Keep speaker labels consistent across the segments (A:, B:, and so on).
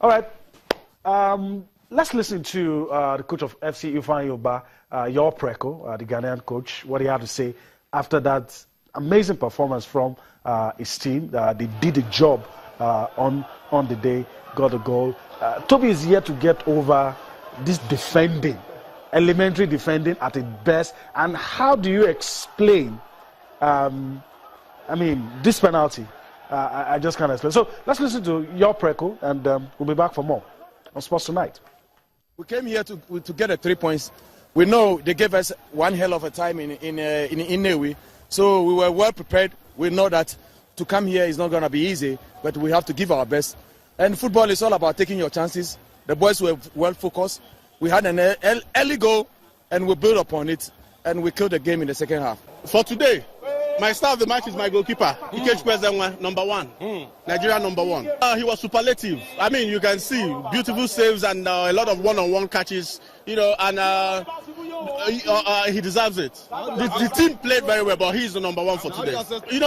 A: All right. Let's listen to the coach of FC Ifeanyi Your Preko, the Ghanaian coach, what he had to say after that amazing performance from his team. They did the job on the day, got a goal. Toby is yet to get over this defending, elementary defending at its best. And how do you explain, this penalty? I just can't explain. So let's listen to Your Preko, and we'll be back for more on Sports Tonight.
B: We came here to get the 3 points. We know they gave us one hell of a time in Newi, so we were well prepared. We know that to come here is not going to be easy, but we have to give our best. And football is all about taking your chances. The boys were well focused. We had an early goal, and we built upon it, and we killed the game in the second half.
C: For today, my star of the match is my goalkeeper, Pt.2, number 1, Nigeria number 1. He was superlative. I mean, you can see beautiful saves and a lot of one-on-one catches, and he deserves it. The team played very well, but he's the number 1 for today.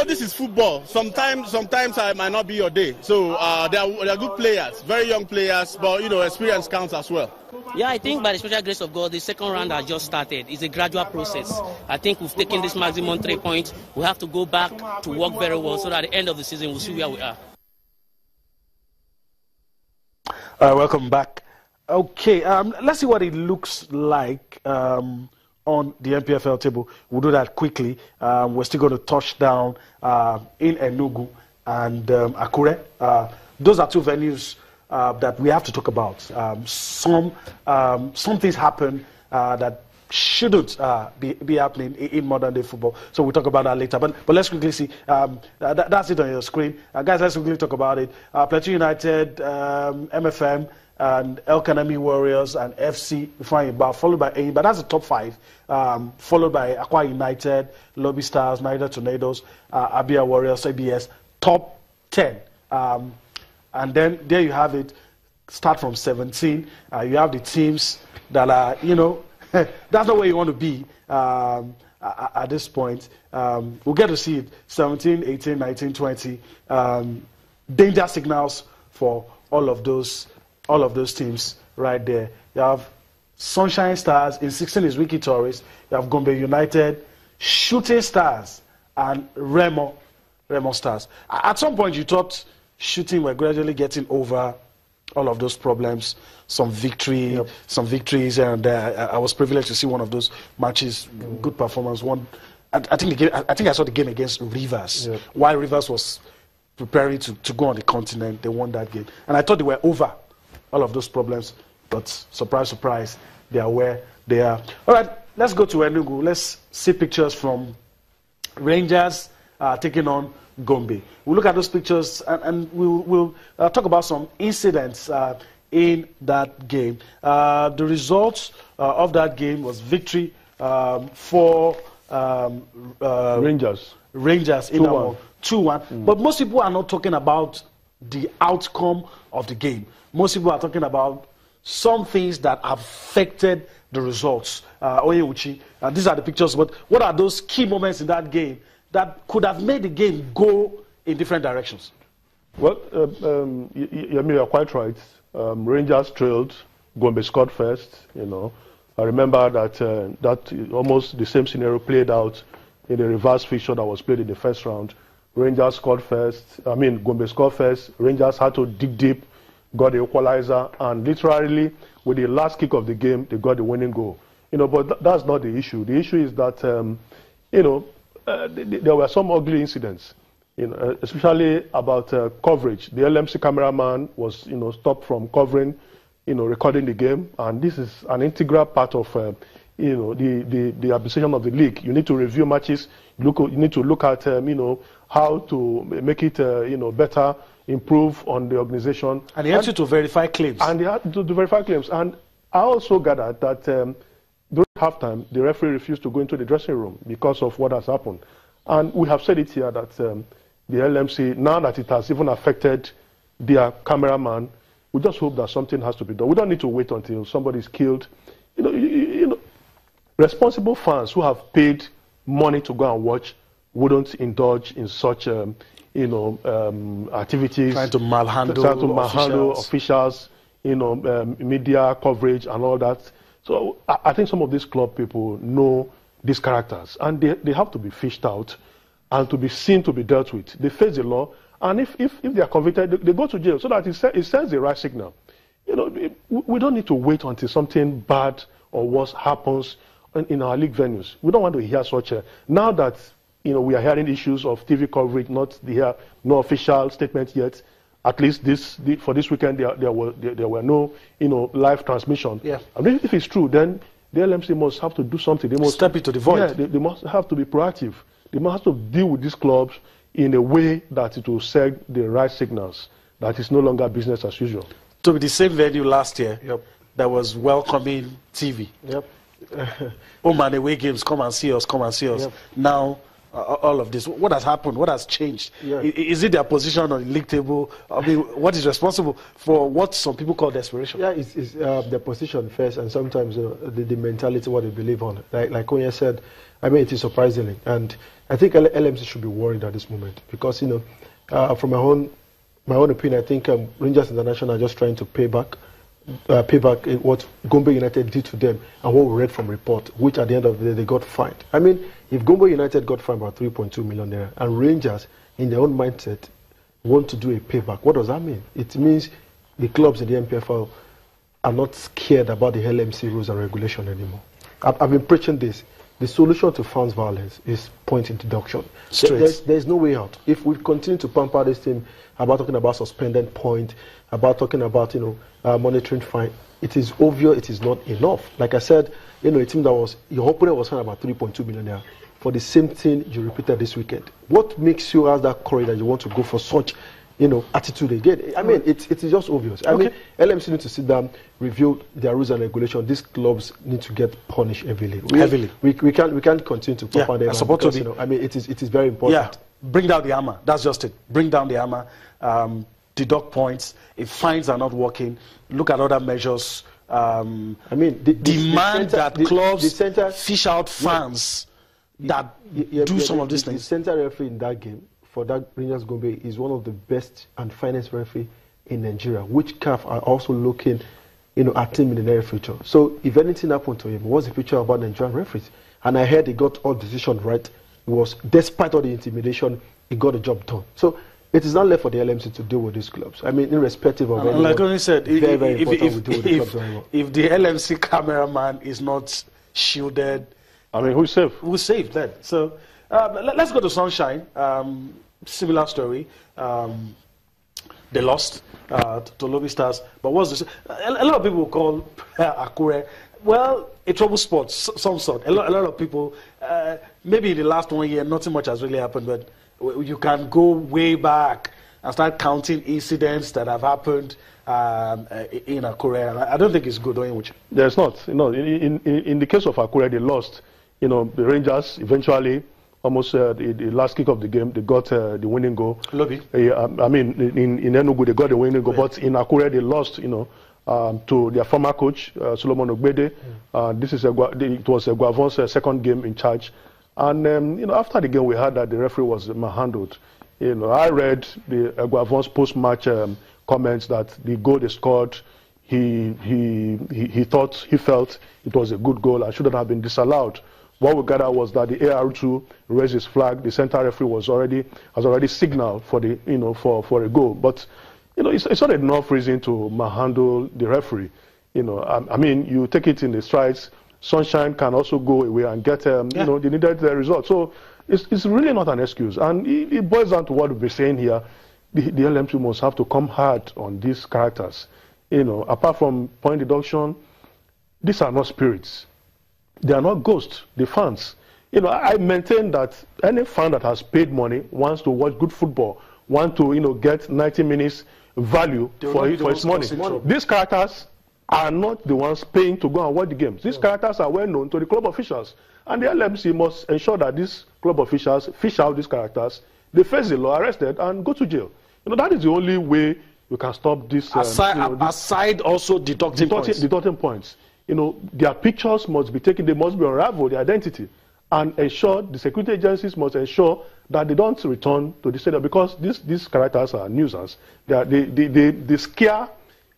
C: This is football. Sometimes it might not be your day. So they are good players, very young players, but experience counts as well.
D: Yeah, I think by the special grace of God, the second round has just started. It's a gradual process. I think we've taken this maximum 3 points. We have to go back to work very well so that at the end of the season we'll see where we are.
A: Welcome back. Okay, let's see what it looks like on the NPFL table. We'll do that quickly. We're still going to touch down in Enugu and Akure. Those are two venues that we have to talk about. Some things happen that shouldn't be happening in modern day football. So we'll talk about that later. But let's quickly see. That's it on your screen. Guys, let's quickly talk about it. Pt.2 United, MFM, and El Kanami Warriors and FC Ifeanyi, followed by Enyimba. That's the top 5. Followed by Akwa United, Lobby Stars, Niger Tornadoes, Abia Warriors, ABS. Top 10. And then there you have it. Start from 17. You have the teams that are, that's not where you want to be at this point. We'll get to see it. 17, 18, 19, 20. Danger signals for all of those teams right there. You have Sunshine Stars. In 16 is Wiki Tourists. You have Gombe United, Shooting Stars, and Remo Stars. At some point you thought Shooting were gradually getting over all of those problems. Some victories, and I was privileged to see one of those matches. Good performance. I think I saw the game against Rivers. While Rivers was preparing to go on the continent, they won that game, and I thought they were over all of those problems. But surprise, surprise, they are where they are. All right, let's go to Enugu. Let's see pictures from Rangers taking on Gombe. We'll look at those pictures and we'll talk about some incidents in that game. The results of that game was victory for
C: Rangers
A: in 2-1. But most people are not talking about the outcome of the game. Most people are talking about some things that affected the results. Oyewuchi, these are the pictures. But what are those key moments in that game that could have made the game go in different directions?
C: Well, you are quite right. Rangers trailed, Gombe scored first. I remember that almost the same scenario played out in the reverse fixture that was played in the first round. Rangers scored first. Gombe scored first. Rangers had to dig deep, got the equalizer, and literally with the last kick of the game, they got the winning goal. But that's not the issue. The issue is that there were some ugly incidents, especially about coverage. The LMC cameraman was, stopped from covering, recording the game, and this is an integral part of, the administration of the league. You need to review matches. You need to look at, how to make it, better, improve on the organization.
A: And he has to verify claims.
C: And they had to verify claims. And I also gathered that during halftime, the referee refused to go into the dressing room because of what has happened. And we have said it here that the LMC, now that it has even affected their cameraman, we just hope that something has to be done. We don't need to wait until somebody is killed. Responsible fans who have paid money to go and watch wouldn't indulge in such, activities.
A: Trying to malhandle
C: officials, media coverage and all that. So I think some of these club people know these characters, and they have to be fished out and to be seen to be dealt with. They face the law, and if they are convicted, they go to jail, so that it sends the right signal. We don't need to wait until something bad or worse happens in our league venues. We don't want to hear such a... Now that we are hearing issues of TV coverage, no official statement yet. At least for this weekend, there were no live transmission.
A: Yeah.
C: And if it's true, then the LMC must have to do something. They must
A: step into the void.
C: Yeah, they must have to be proactive. They must have to deal with these clubs in a way that it will send the right signals, that it's no longer business as usual.
A: To be the same venue last year, that was welcoming TV. Home and away games, come and see us, come and see us.
E: Yep.
A: Now, all of this, what has happened? What has changed?
E: Yeah.
A: Is it their position on the league table? I mean, what is responsible for what some people call desperation?
E: Yeah, it's their position first, and sometimes the mentality, what they believe on. Like Konya said, I mean, it is surprising, and I think LMC should be worried at this moment because from my own opinion, I think Rangers International are just trying to pay back what Gombe United did to them and what we read from report, which at the end of the day they got fined. I mean, if Gombe United got fined about 3.2 million naira and Rangers, in their own mindset, want to do a payback, what does that mean? It means the clubs in the NPFL are not scared about the LMC rules and regulation anymore. I've been preaching this. The solution to fans violence is point introduction. There's no way out. If we continue to pamper this thing about talking about suspended point, about talking about monitoring fine, it is obvious it is not enough. Like I said, a team that was your opponent was fined about 3.2 million naira for the same thing you repeated this weekend. What makes you have that courage that you want to go for such attitude again? I mean, it is just obvious. I mean, LMC need to sit down, review their rules and regulations. These clubs need to get punished heavily. We can't continue to pump them. I mean, it is very important.
A: Yeah, bring down the hammer. That's just it. Bring down the hammer. Deduct points. If fines are not working, look at other measures.
E: I mean,
A: demand that clubs fish out fans that do some of these things.
E: The center referee in that game for that Rangers Gombe is one of the best and finest referee in Nigeria, which CAF are also looking, at him in the near future. So if anything happened to him, what's the future about Nigerian referees? And I heard he got all decisions right. It was, despite all the intimidation, he got the job done. So it is not left for the LMC to deal with these clubs. I mean, irrespective of anyone,
A: like I said,
E: very important we deal with the clubs very well.
A: If the LMC cameraman is not shielded,
C: I mean, who's safe?
A: Who's safe then? So let's go to Sunshine. Similar story. They lost to Lobby Stars. But what's this? A lot of people call Akure, well, a trouble sport, some sort. A lot of people, maybe in the last 1 year, nothing much has really happened, but you can go way back and start counting incidents that have happened in Akure. I don't think it's good, don't you?
C: There's not. In the case of Akure, they lost. The Rangers eventually, almost the last kick of the game, they got the winning goal.
A: Lobby.
C: I mean, in Enugu, they got the winning goal, but in Akure, they lost, to their former coach, Solomon Ogbede. It was Guavon's second game in charge. And, after the game, we heard that the referee was manhandled. I read the Guavon's post-match comments that the goal they scored, he felt it was a good goal and shouldn't have been disallowed. What we gathered was that the AR2 raised his flag. The center referee has already signaled for the for a goal. But it's not enough reason to manhandle the referee. I mean, you take it in the strides. Sunshine can also go away and get the needed result. So it's really not an excuse. And it boils down to what we've been saying here. The LMC must have to come hard on these characters. Apart from point deduction, these are not spirits. They are not ghosts, the fans. I maintain that any fan that has paid money wants to watch good football, wants to get 90 minutes value for his money. These characters are not the ones paying to go and watch the games. These characters are well known to the club officials. And the LMC must ensure that these club officials fish out these characters, they face the law, arrested, and go to jail. That is the only way you can stop this.
A: Aside also deducting points.
C: Deducting points. Their pictures must be taken, they must be unraveled, their identity. and ensure, the security agencies must ensure that they don't return to the stadium, because these characters are nuisance. They scare,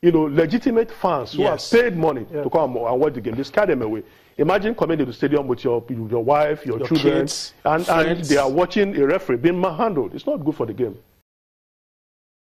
C: legitimate fans who have paid money to come and watch the game. They scare them away. Imagine coming to the stadium with your wife, your children,
A: kids,
C: and they are watching a referee being manhandled. It's not good for the game.